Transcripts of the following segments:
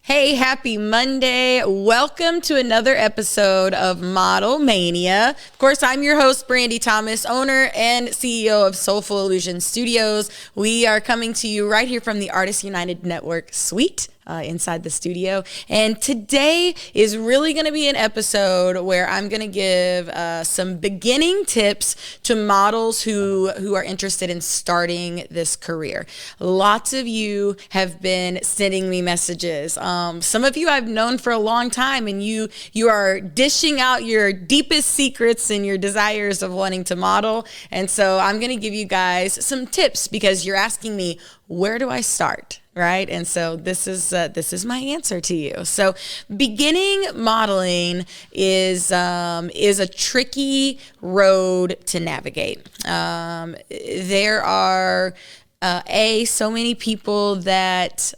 Hey, happy Monday. Welcome to another episode of Model Mania. Of course, I'm your host, Brandy Thomas, owner and CEO of Soulful Illusion Studios. We are coming to you right here from the Artists United Network suite. Inside the studio. And today is really going to be an episode where I'm going to give some beginning tips to models who are interested in starting this career. Lots of you have been sending me messages. Some of you I've known for a long time, and you are dishing out your deepest secrets and your desires of wanting to model. And so I'm going to give you guys some tips because you're asking me, where do I start? Right? And so this is my answer to you. So beginning modeling is a tricky road to navigate. There are so many people that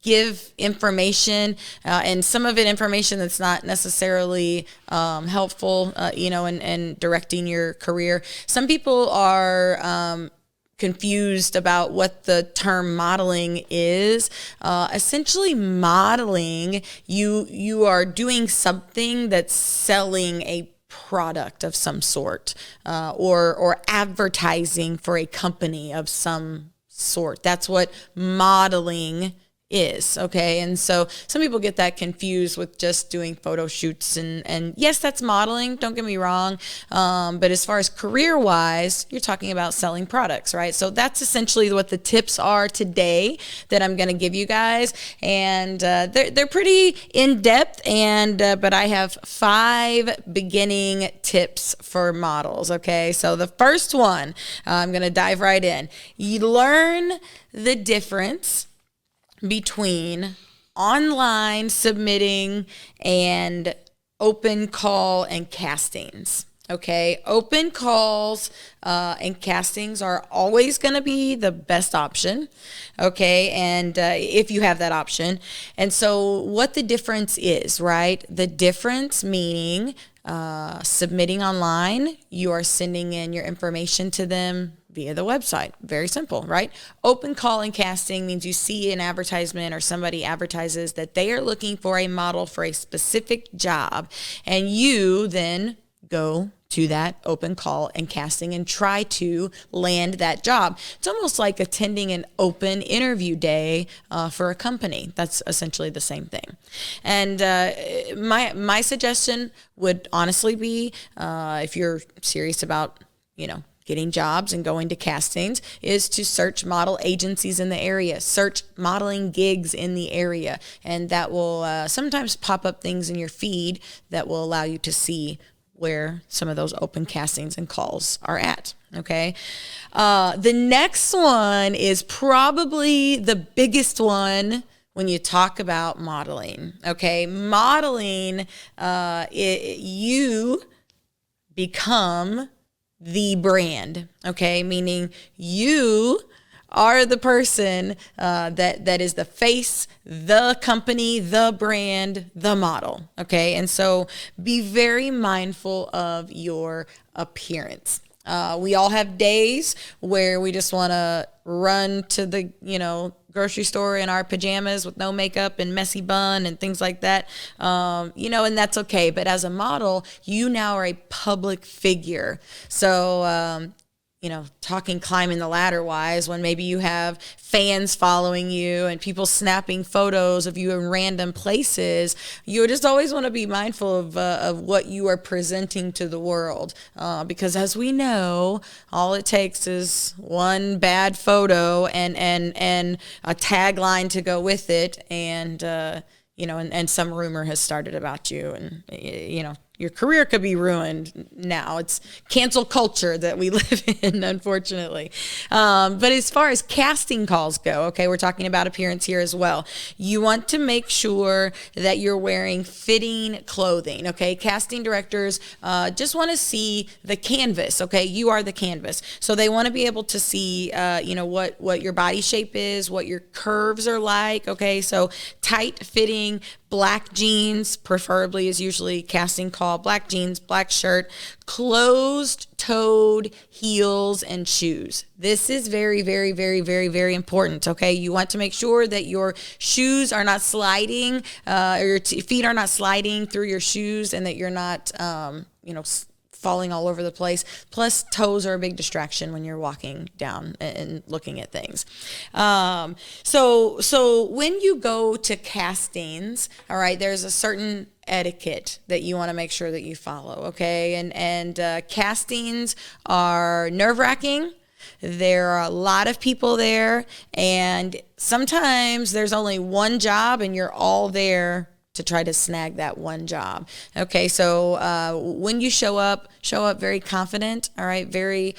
give information and some of it information that's not necessarily helpful, in directing your career. Some people are confused about what the term modeling is. Essentially modeling, you are doing something that's selling a product of some sort, or advertising for a company of some sort. That's what modeling is. Okay. And so some people get that confused with just doing photo shoots and yes, that's modeling. Don't get me wrong. But as far as career wise, you're talking about selling products, right? So that's essentially what the tips are today that I'm going to give you guys. And they're pretty in depth but I have 5 beginning tips for models. Okay. So the first one, I'm going to dive right in. You learn the difference between online submitting and open call and castings. Okay, open calls and castings are always going to be the best option. Okay, and if you have that option. And so what the difference is, right? The difference meaning submitting online, you are sending in your information to them via the website. Very simple, right? Open call and casting means you see an advertisement or somebody advertises that they are looking for a model for a specific job, and you then go to that open call and casting and try to land that job. It's almost like attending an open interview day for a company. That's essentially the same thing. And my suggestion would honestly be, if you're serious about, getting jobs and going to castings, is to search model agencies in the area, search modeling gigs in the area, and that will sometimes pop up things in your feed that will allow you to see where some of those open castings and calls are at. Okay. The next one is probably the biggest one when you talk about modeling. Okay. Modeling, you become the brand. Okay. Meaning you are the person that is the face, the company, the brand, the model. Okay. And so be very mindful of your appearance. We all have days where we just want to run to the, grocery store in our pajamas with no makeup and messy bun and things like that. And that's okay. But as a model, you now are a public figure. So, talking climbing the ladder wise, when maybe you have fans following you and people snapping photos of you in random places, you just always want to be mindful of what you are presenting to the world. Because as we know, all it takes is one bad photo and a tagline to go with it. And some rumor has started about you, and, your career could be ruined now. It's cancel culture that we live in, unfortunately. But as far as casting calls go, okay, we're talking about appearance here as well. You want to make sure that you're wearing fitting clothing, okay? Casting directors just want to see the canvas, okay? You are the canvas. So they want to be able to see, what your body shape is, what your curves are like, okay? So tight fitting black jeans, preferably is usually casting call, black jeans, black shirt, closed-toed heels and shoes. This is very, very, very, very, very important, okay? You want to make sure that your shoes are not sliding, or your feet are not sliding through your shoes, and that you're not, falling all over the place. Plus, toes are a big distraction when you're walking down and looking at things. So when you go to castings, all right, there's a certain etiquette that you want to make sure that you follow, okay? And castings are nerve-wracking. There are a lot of people there, and sometimes there's only one job and you're all there to try to snag that one job. Okay, so when you show up very confident, all right, very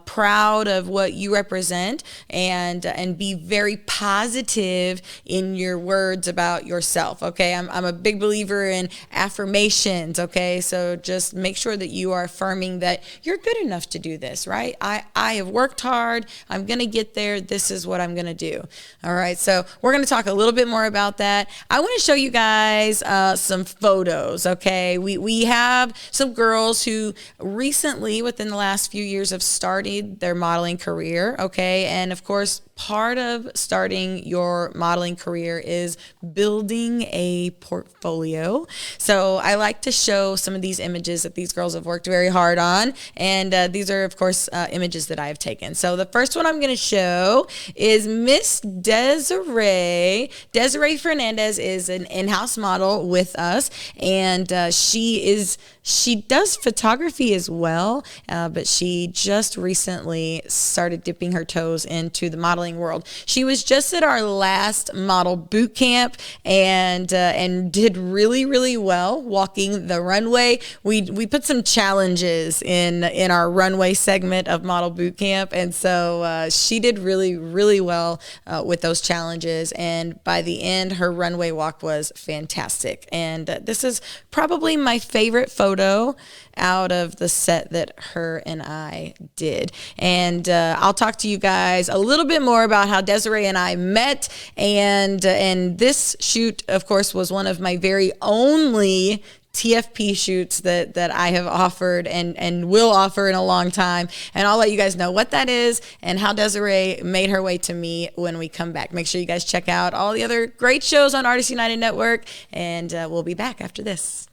proud of what you represent, and be very positive in your words about yourself. Okay, I'm a big believer in affirmations. Okay, so just make sure that you are affirming that you're good enough to do this, right? I have worked hard. I'm gonna get there. This is what I'm gonna do. All right, so we're gonna talk a little bit more about that. I want to show you guys some photos. Okay, we have some girls who recently, within the last few years, have started their modeling career. Okay, and of course, part of starting your modeling career is building a portfolio. So I like to show some of these images that these girls have worked very hard on, and these are, of course, images that I have taken. So the first one I'm going to show is Miss Desiree. Desiree Fernandez is an in-house model with us, and she does photography as well, but she just recently started dipping her toes into the modeling world. She was just at our last model boot camp and did really, really well walking the runway. We put some challenges in our runway segment of model boot camp, and so she did really, really well with those challenges. And by the end, her runway walk was fantastic. And this is probably my favorite photo out of the set that her and I did. And I'll talk to you guys a little bit more about how Desiree and I met. And this shoot, of course, was one of my very only TFP shoots that I have offered and will offer in a long time. And I'll let you guys know what that is and how Desiree made her way to me when we come back. Make sure you guys check out all the other great shows on Artists United Network, and we'll be back after this.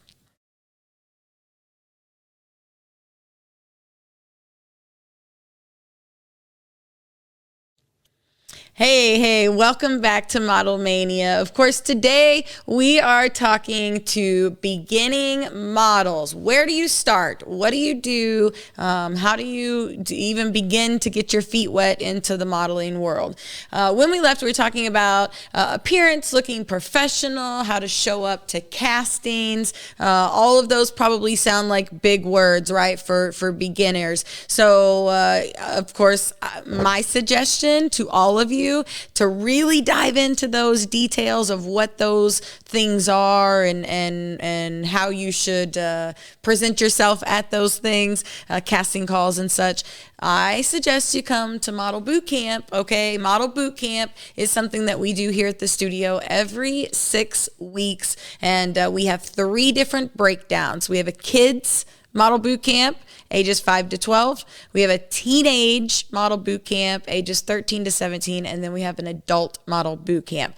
Hey, welcome back to Model Mania. Of course, today we are talking to beginning models. Where do you start? What do you do? How do you even begin to get your feet wet into the modeling world? When we left, we were talking about appearance, looking professional, how to show up to castings. All of those probably sound like big words, right, for beginners. So, of course, my suggestion to all of you to really dive into those details of what those things are and how you should present yourself at those things, casting calls and such. I suggest you come to Model Boot Camp, okay? Model Boot Camp is something that we do here at the studio every 6 weeks, and we have 3 different breakdowns. We have a kids model boot camp, ages 5 to 12. We have a teenage model boot camp, ages 13 to 17. And then we have an adult model boot camp.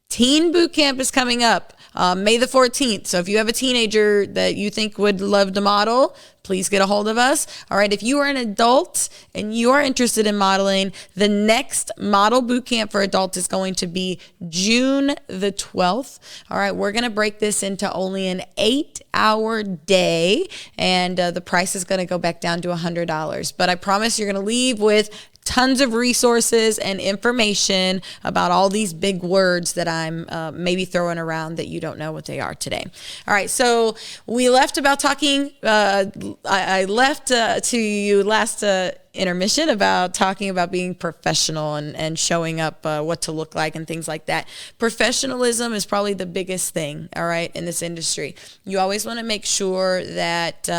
Teen boot camp is coming up May the 14th. So if you have a teenager that you think would love to model, please get a hold of us. All right, if you are an adult and you are interested in modeling, the next model boot camp for adults is going to be June the 12th. All right, we're going to break this into only an 8-hour day, and the price is going to go back down to $100. But I promise you're going to leave with tons of resources and information about all these big words that I'm maybe throwing around that you don't know what they are today. All right, so we left about talking, I left to you last intermission about talking about being professional and showing up what to look like and things like that. Professionalism is probably the biggest thing, all right, in this industry. You always want to make sure that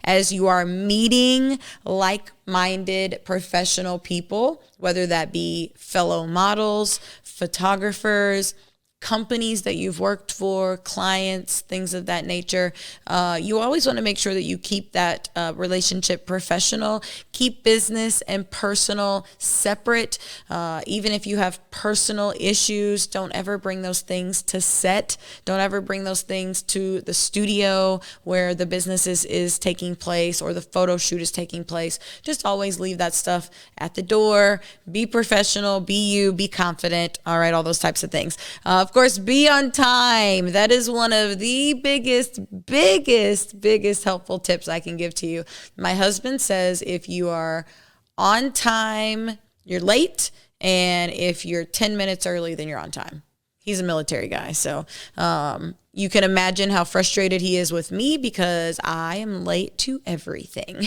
as you are meeting like-minded professional people, whether that be fellow models, photographers, companies that you've worked for, clients, things of that nature. You always want to make sure that you keep that relationship professional. Keep business and personal separate. Even if you have personal issues, don't ever bring those things to set. Don't ever bring those things to the studio where the business is taking place or the photo shoot is taking place. Just always leave that stuff at the door. Be professional, be you, be confident. All right, all those types of things. Of course, be on time. That is one of the biggest helpful tips I can give to you. My husband says if you are on time, you're late, and if you're 10 minutes early, then you're on time. He's a military guy, so you can imagine how frustrated he is with me because I am late to everything.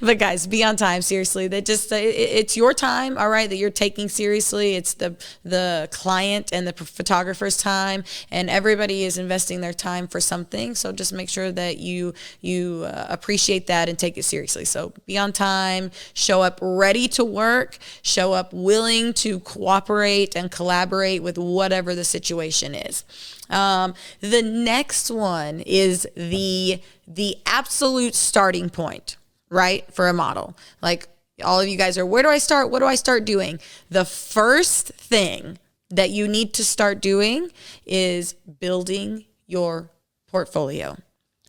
But guys, be on time. Seriously, that just it's your time, all right, that you're taking seriously. It's the client and the photographer's time, and everybody is investing their time for something. So just make sure that you appreciate that and take it seriously. So be on time, show up ready to work, show up willing to cooperate and collaborate with whatever the situation is. The next one is the absolute starting point, right? For a model. Like all of you guys are, where do I start? What do I start doing? The first thing that you need to start doing is building your portfolio.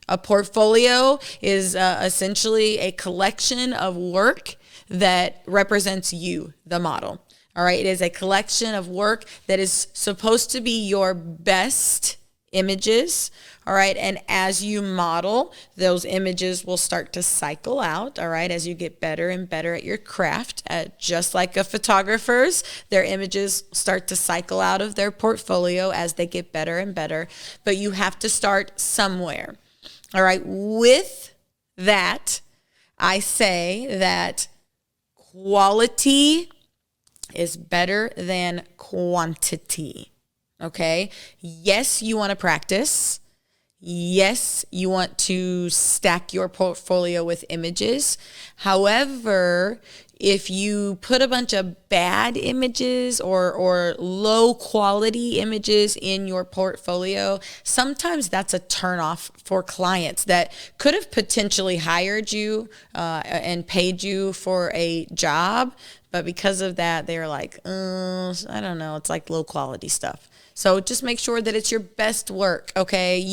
A portfolio is essentially a collection of work that represents you, the model. All right, it is a collection of work that is supposed to be your best images. All right, and as you model, those images will start to cycle out. All right, as you get better and better at your craft, just like a photographer's, their images start to cycle out of their portfolio as they get better and better. But you have to start somewhere. All right, with that, I say that quality is better than quantity. Okay. Yes, you want to practice. Yes, you want to stack your portfolio with images. However, if you put a bunch of bad images or low quality images in your portfolio, sometimes that's a turnoff for clients that could have potentially hired you and paid you for a job. But because of that, they're like, I don't know, it's like low quality stuff. So just make sure that it's your best work, okay?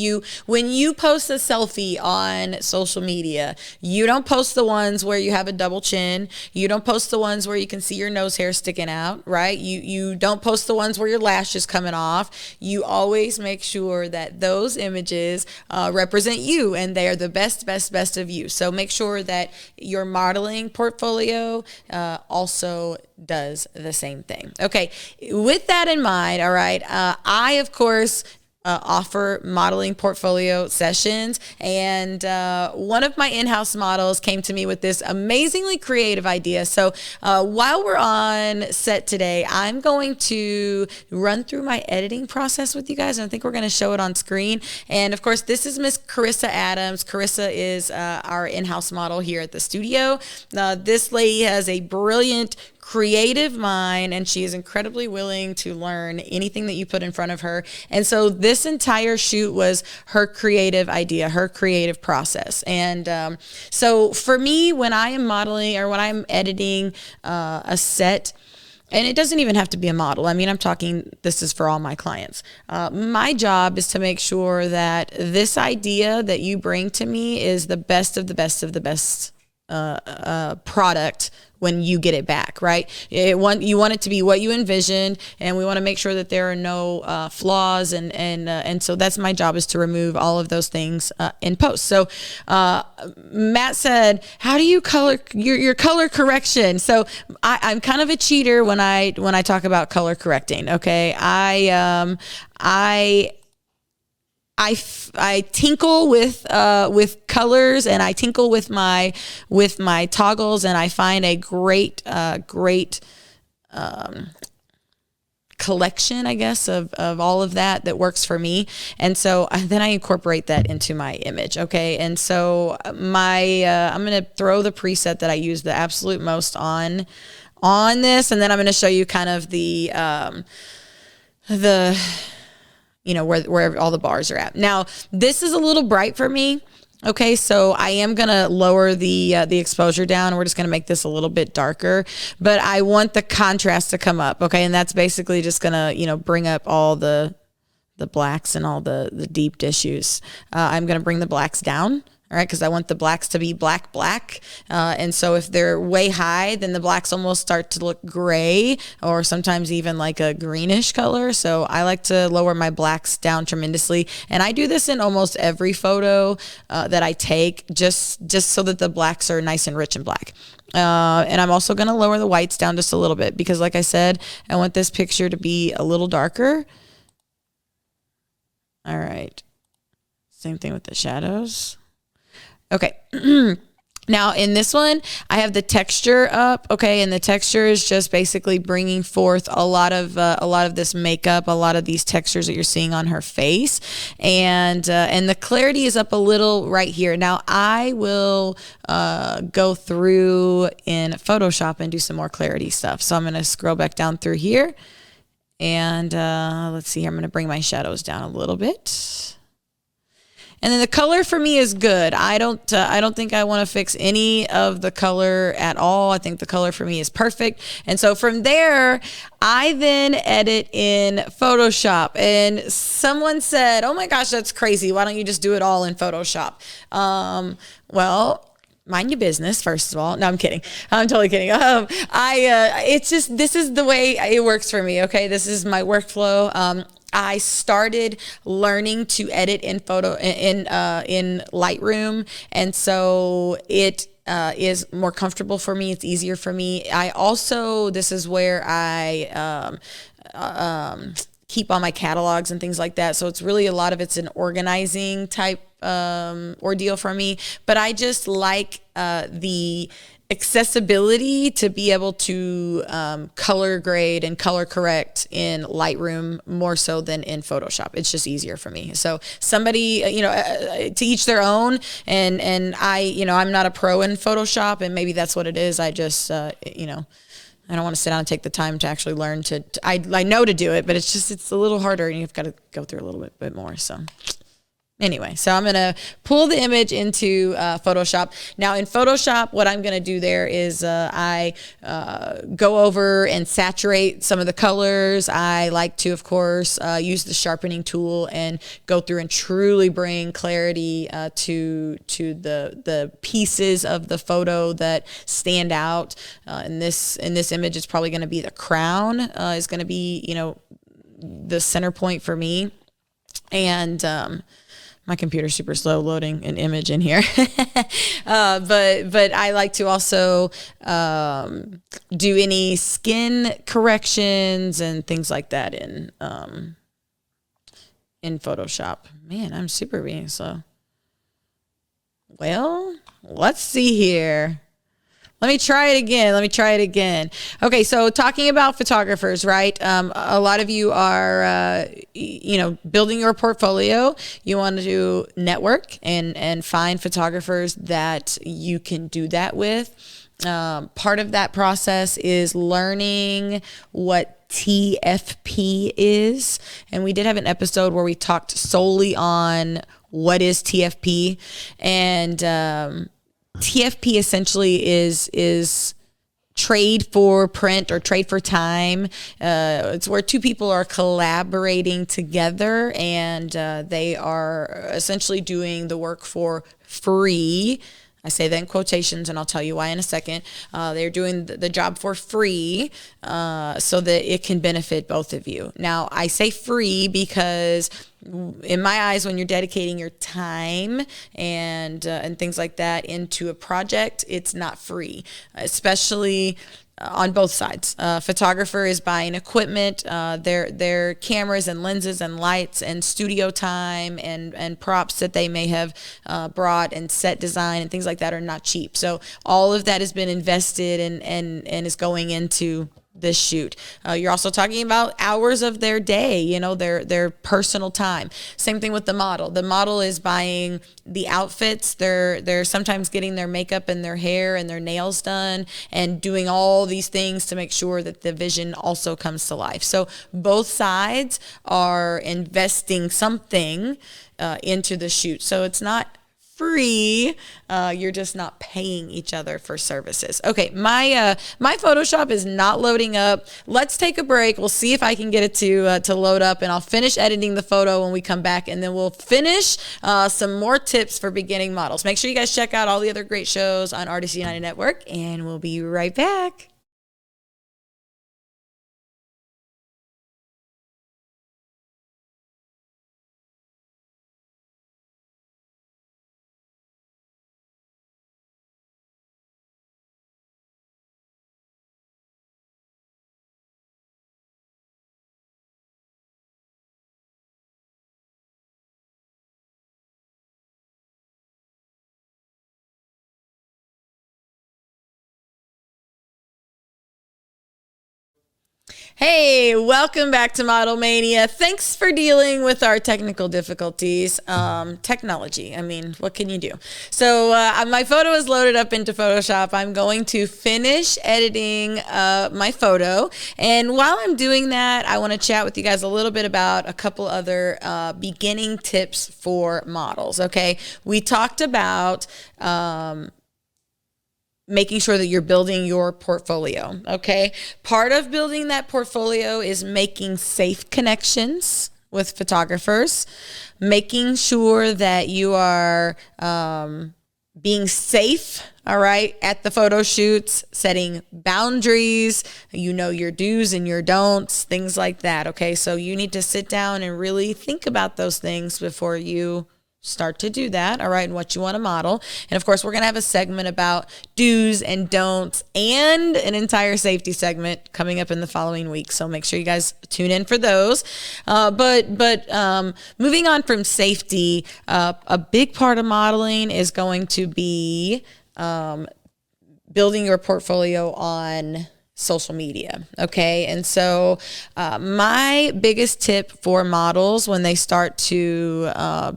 When you post a selfie on social media, you don't post the ones where you have a double chin. You don't post the ones where you can see your nose hair sticking out, right? You don't post the ones where your lash is coming off. You always make sure that those images represent you, and they are the best of you. So make sure that your modeling portfolio also does the same thing. Okay, with that in mind, all right, I, of course, offer modeling portfolio sessions. And one of my in-house models came to me with this amazingly creative idea. So while we're on set today, I'm going to run through my editing process with you guys. And I think we're going to show it on screen. And of course, this is Miss Carissa Adams. Carissa is our in-house model here at the studio. This lady has a brilliant creative mind, and she is incredibly willing to learn anything that you put in front of her. And so this entire shoot was her creative idea, her creative process. And so for me, when I am modeling or when I'm editing a set, and it doesn't even have to be a model. I mean, I'm talking, this is for all my clients. My job is to make sure that this idea that you bring to me is the best of the best of the best product when you get it back, right? You want it to be what you envisioned, and we want to make sure that there are no flaws, and so that's my job, is to remove all of those things in post. So Matt said, how do you color your color correction? So I'm kind of a cheater when I talk about color correcting. Okay, I tinkle with colors, and I tinkle with my toggles, and I find a great collection, I guess, of all of that works for me. And so then I incorporate that into my image. Okay. And so I'm going to throw the preset that I use the absolute most on this. And then I'm going to show you kind of the, where all the bars are at. Now, this is a little bright for me. Okay, so I am going to lower the exposure down. We're just going to make this a little bit darker, but I want the contrast to come up. Okay, and that's basically just going to, bring up all the blacks and all the deep issues. I'm going to bring the blacks down. All right, because I want the blacks to be black. And so if they're way high, then the blacks almost start to look gray or sometimes even like a greenish color. So I like to lower my blacks down tremendously. And I do this in almost every photo that I take, just so that the blacks are nice and rich and black. And I'm also going to lower the whites down just a little bit because, like I said, I want this picture to be a little darker. All right. Same thing with the shadows. Okay. Now in this one, I have the texture up. Okay. And the texture is just basically bringing forth a lot of this makeup, a lot of these textures that you're seeing on her face. And the clarity is up a little right here. Now I will, go through in Photoshop and do some more clarity stuff. So I'm going to scroll back down through here and, let's see here. I'm going to bring my shadows down a little bit. And then the color for me is good. I don't think I want to fix any of the color at all. I think the color for me is perfect. And so from there, I then edit in Photoshop. And someone said, "Oh my gosh, that's crazy. Why don't you just do it all in Photoshop?" Well, mind your business, first of all. No, I'm kidding. I'm totally kidding. It's just, this is the way it works for me. Okay. This is my workflow. I started learning to edit in Lightroom, and so it is more comfortable for me. It's easier for me. This is where I keep all my catalogs and things like that. So it's really, a lot of it's an organizing type ordeal for me. But I just like the accessibility to be able to color grade and color correct in Lightroom more so than in Photoshop. It's just easier for me. So somebody, to each their own. And I'm not a pro in Photoshop, and maybe that's what it is. I just, I don't want to sit down and take the time to actually learn I know to do it, but it's a little harder, and you've got to go through a little bit more. So anyway, so I'm going to pull the image into Photoshop. Now in Photoshop, what I'm going to do there is I go over and saturate some of the colors. I like to, of course, use the sharpening tool and go through and truly bring clarity to the pieces of the photo that stand out. In this image, it's probably going to be the crown is going to be, the center point for me. And my computer's super slow loading an image in here. But I like to also do any skin corrections and things like that in Photoshop. Man, I'm super being slow. Well, let's see here. Let me try it again. Okay, so talking about photographers, right? A lot of you are, building your portfolio. You want to network and find photographers that you can do that with. Part of that process is learning what TFP is. And we did have an episode where we talked solely on what is TFP. And TFP essentially is trade for print or trade for time. It's where two people are collaborating together, and they are essentially doing the work for free. I say that in quotations, and I'll tell you why in a second. They're doing the job for free so that it can benefit both of you. Now, I say free because in my eyes, when you're dedicating your time and things like that into a project, it's not free, especially on both sides. Photographer is buying equipment, their cameras and lenses and lights and studio time and props that they may have brought, and set design and things like that are not cheap. So all of that has been invested and is going into this shoot. You're also talking about hours of their day, their personal time. Same thing with the model. The model is buying the outfits. They're sometimes getting their makeup and their hair and their nails done and doing all these things to make sure that the vision also comes to life. So both sides are investing something into the shoot. So it's not free. You're just not paying each other for services. Okay, my Photoshop is not loading up. Let's take a break. We'll see if I can get it to load up, and I'll finish editing the photo when we come back, and then we'll finish some more tips for beginning models. Make sure you guys check out all the other great shows on Artists United Network, and we'll be right back. Hey, welcome back to Model Mania. Thanks for dealing with our technical difficulties. Technology, I mean, what can you do? So my photo is loaded up into Photoshop. I'm going to finish editing my photo. And while I'm doing that, I want to chat with you guys a little bit about a couple other beginning tips for models, okay? We talked about making sure that you're building your portfolio, okay? Part of building that portfolio is making safe connections with photographers, making sure that you are being safe, all right, at the photo shoots, setting boundaries, your do's and your don'ts, things like that, okay? So you need to sit down and really think about those things before you start to do that, all right, and what you want to model. And of course, we're going to have a segment about do's and don'ts and an entire safety segment coming up in the following week. So make sure you guys tune in for those. But moving on from safety, a big part of modeling is going to be building your portfolio on social media. Okay. And so my biggest tip for models when they start to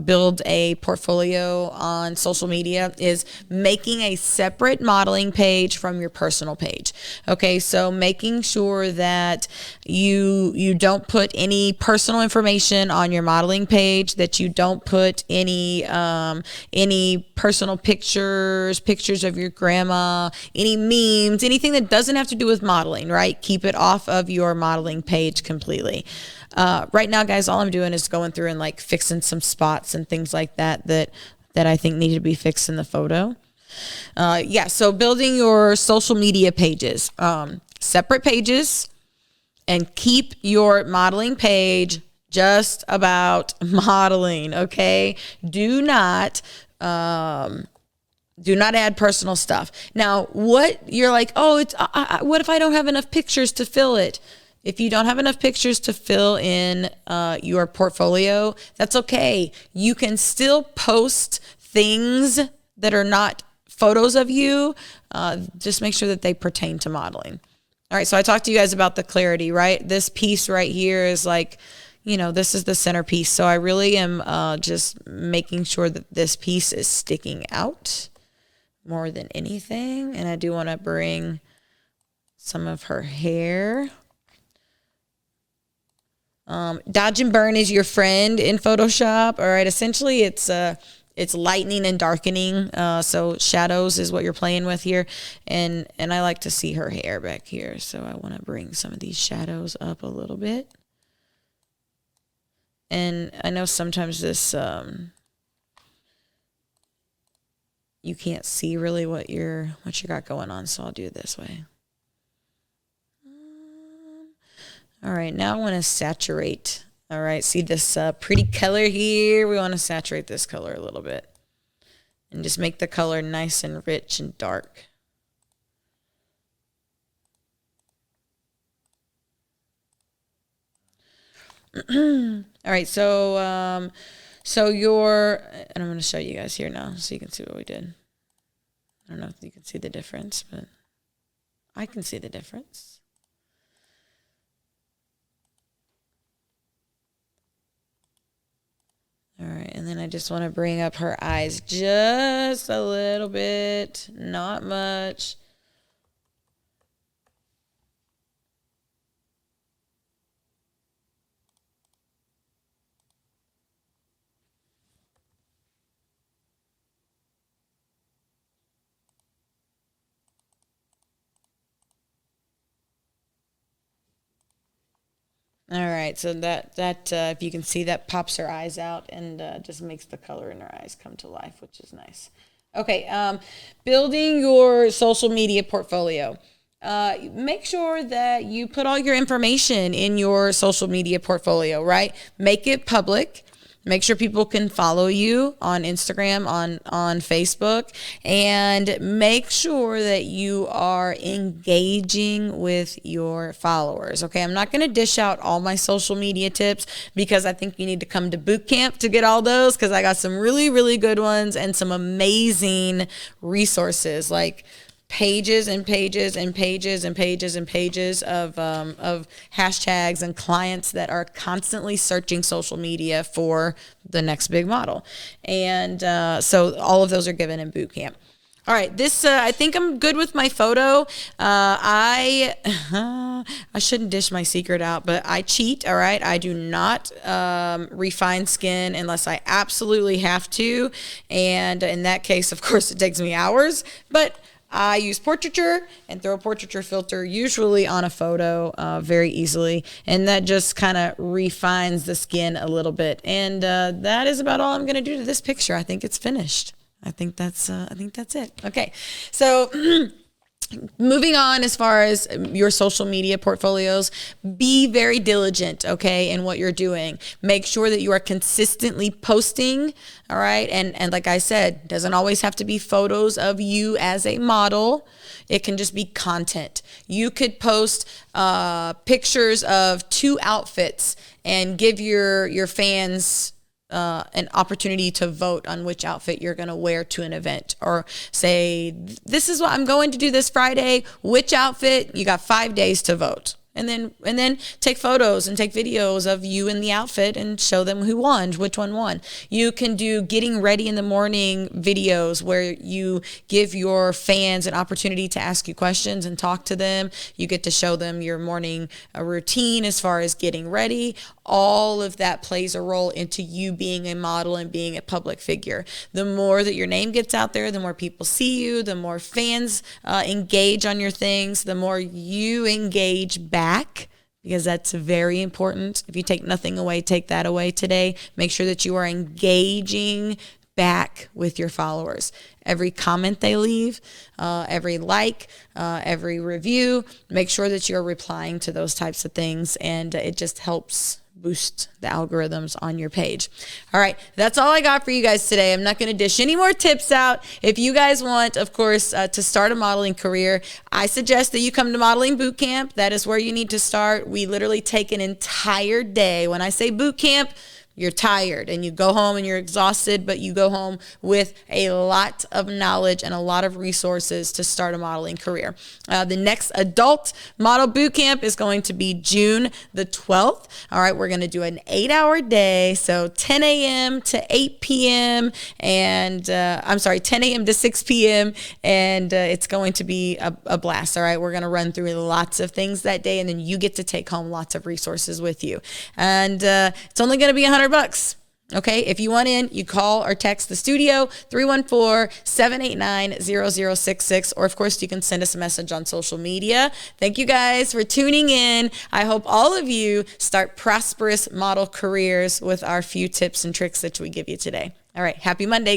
build a portfolio on social media is making a separate modeling page from your personal page. Okay. So making sure that you don't put any personal information on your modeling page, that you don't put any personal pictures of your grandma, any memes, anything that doesn't have to do with modeling, right? Keep it off of your modeling page completely. Right now, guys, all I'm doing is going through and like fixing some spots and things like that I think need to be fixed in the photo. So building your social media pages, separate pages, and keep your modeling page just about modeling, okay? Do not add personal stuff. Now, what you're like, what if I don't have enough pictures to fill it? If you don't have enough pictures to fill in your portfolio, that's okay. You can still post things that are not photos of you. Just make sure that they pertain to modeling. All right, so I talked to you guys about the clarity, right? This piece right here is like, this is the centerpiece. So I really am just making sure that this piece is sticking out more than anything. And I do want to bring some of her hair. Dodge and burn is your friend in Photoshop. All right, essentially it's lightening and darkening. So shadows is what you're playing with here. And I like to see her hair back here. So I want to bring some of these shadows up a little bit. And I know sometimes this, you can't see really what you got going on. So I'll do it this way. All right, now I want to saturate. All right, see this pretty color here? We want to saturate this color a little bit and just make the color nice and rich and dark. All right, so and I'm going to show you guys here now so you can see what we did. I don't know if you can see the difference, but I can see the difference. then I just want to bring up her eyes just a little bit, not much. All right, so that if you can see, that pops her eyes out and just makes the color in her eyes come to life, which is nice. Okay, building your social media portfolio. Make sure that you put all your information in your social media portfolio, right? Make it public. Make sure people can follow you on Instagram, on Facebook, and make sure that you are engaging with your followers. Okay, I'm not going to dish out all my social media tips because I think you need to come to boot camp to get all those, because I got some really, really good ones and some amazing resources, like pages and pages and pages and pages and pages of hashtags and clients that are constantly searching social media for the next big model. And so all of those are given in boot camp. All right, this I think I'm good with my photo. I shouldn't dish my secret out, but I cheat. All right, I do not refine skin unless I absolutely have to, and in that case, of course, it takes me hours. But I use portraiture and throw a portraiture filter usually on a photo very easily, and that just kind of refines the skin a little bit. And that is about all I'm going to do to this picture. I think it's finished. I think that's it. Okay, so moving on, as far as your social media portfolios, be very diligent, okay, in what you're doing. Make sure that you are consistently posting, all right? And like I said, doesn't always have to be photos of you as a model. It can just be content. You could post pictures of 2 outfits and give your fans an opportunity to vote on which outfit you're going to wear to an event, or say, this is what I'm going to do this Friday, which outfit. You got 5 days to vote. And then take photos and take videos of you in the outfit and show them who won, which one won. You can do getting ready in the morning videos where you give your fans an opportunity to ask you questions and talk to them. You get to show them your morning routine as far as getting ready. All of that plays a role into you being a model and being a public figure. The more that your name gets out there, the more people see you, the more fans engage on your things, the more you engage back, because that's very important. If you take nothing away, take that away today. Make sure that you are engaging back with your followers. Every comment they leave, every like, every review, make sure that you're replying to those types of things, and it just helps boost the algorithms on your page. All right, that's all I got for you guys today. I'm not going to dish any more tips out. If you guys want, of course, to start a modeling career, I suggest that you come to Modeling Boot Camp. That is where you need to start. We literally take an entire day. When I say boot camp, you're tired and you go home and you're exhausted, but you go home with a lot of knowledge and a lot of resources to start a modeling career. The next adult model boot camp is going to be June the 12th. All right, we're going to do an 8-hour day. So 10 a.m. to 8 p.m. and 10 a.m. to 6 p.m. And it's going to be a blast. All right, we're going to run through lots of things that day, and then you get to take home lots of resources with you. And it's only going to be $100. Okay, if you want in, you call or text the studio, 314-789-0066, or of course you can send us a message on social media. Thank you guys for tuning in. I hope all of you start prosperous model careers with our few tips and tricks that we give you today. All right, happy Monday.